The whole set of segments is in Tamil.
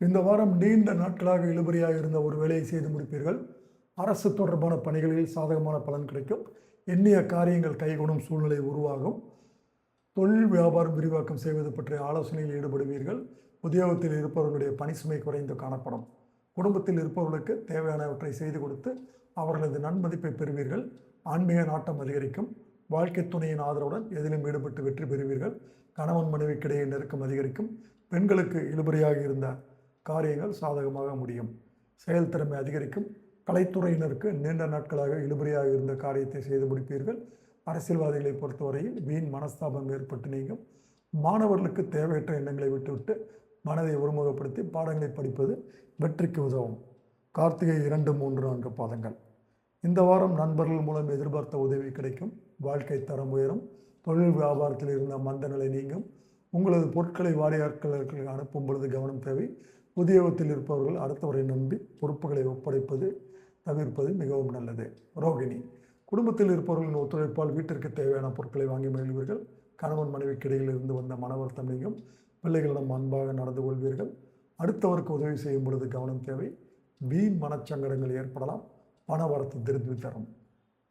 இந்த வாரம் நீண்ட நாட்களாக இழுபறியாக இருந்த ஒரு வேலையை செய்து முடிப்பீர்கள். அரசு தொடர்பான பணிகளில் சாதகமான பலன் கிடைக்கும். எண்ணிய காரியங்கள் கைகூடும் சூழ்நிலை உருவாகும். தொழில் வியாபாரம் விரிவாக்கம் செய்வது பற்றிய ஆலோசனையில் ஈடுபடுவீர்கள். உத்தியோகத்தில் இருப்பவர்களுடைய பணி சுமை குறைந்து காணப்படும். குடும்பத்தில் இருப்பவர்களுக்கு தேவையானவற்றை செய்து கொடுத்து அவர்களது நன்மதிப்பை பெறுவீர்கள். ஆன்மீக நாட்டம் அதிகரிக்கும். வாழ்க்கை துணையின் ஆதரவுடன் எதிலும் ஈடுபட்டு வெற்றி பெறுவீர்கள். கணவன் மனைவிக்கிடையே நெருக்கம் அதிகரிக்கும். பெண்களுக்கு இழுபறியாக இருந்த காரியங்கள் சாதகமாக முடியும். செயல்திறமை அதிகரிக்கும். கலைத்துறையினருக்கு நீண்ட நாட்களாக இழுபறியாக இருந்த காரியத்தை செய்து முடிப்பீர்கள். அரசியல்வாதிகளை பொறுத்தவரையில் வீண் மனஸ்தாபம் ஏற்பட்டு நீங்கும். மாணவர்களுக்கு தேவையற்ற எண்ணங்களை விட்டுவிட்டு மனதை ஒருமுகப்படுத்தி பாடங்களை படிப்பது வெற்றிக்கு உதவும். கார்த்திகை 2, 3, 4 பாதங்கள். இந்த வாரம் நண்பர்கள் மூலம் எதிர்பார்த்த உதவி கிடைக்கும். வாழ்க்கை தரம் உயரும். தொழில் வியாபாரத்தில் இருந்த மந்த நிலை நீங்கும். உங்களது பொருட்களை வாடிக்கையாளர்களுக்கு அனுப்பும் பொழுது கவனம் தேவை. உத்தியோகத்தில் இருப்பவர்கள் அடுத்தவரை நம்பி பொறுப்புகளை ஒப்படைப்பது தவிர்ப்பது மிகவும் நல்லது. ரோகிணி, குடும்பத்தில் இருப்பவர்களின் ஒத்துழைப்பால் வீட்டிற்கு தேவையான பொருட்களை வாங்கி மகிழ்வீர்கள். கணவன் மனைவிக்கிடையில் இருந்து வந்த மனவருத்தம் நீங்கும். பிள்ளைகளிடம் அன்பாக நடந்து கொள்வீர்கள். அடுத்தவருக்கு உதவி செய்யும் பொழுது கவனம் தேவை. வீண் மனச்சங்கடங்கள் ஏற்படலாம். பண வரத்து திரும்பி தரும்.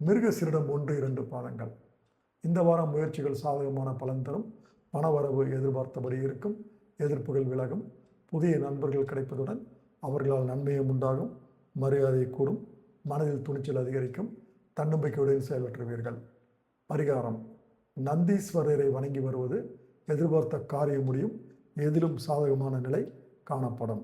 மிருகசீரிடம் 1, 2 பாதங்கள். இந்த வாரம் முயற்சிகள் சாதகமான பலன் தரும். பணவரவு எதிர்பார்த்தபடி இருக்கும். எதிர்ப்புகள் விலகும். புதிய நண்பர்கள் கிடைப்பதுடன் அவர்களால் நன்மையும் உண்டாகும். மரியாதை கூடும். மனதில் துணிச்சல் அதிகரிக்கும். தன்னம்பிக்கையுடன் செயலாற்றுவீர்கள். பரிகாரம்: நந்தீஸ்வரரை வணங்கி வருவது எதிர்பார்த்த காரியம் முடியும். எதிலும் சாதகமான நிலை காணப்படும்.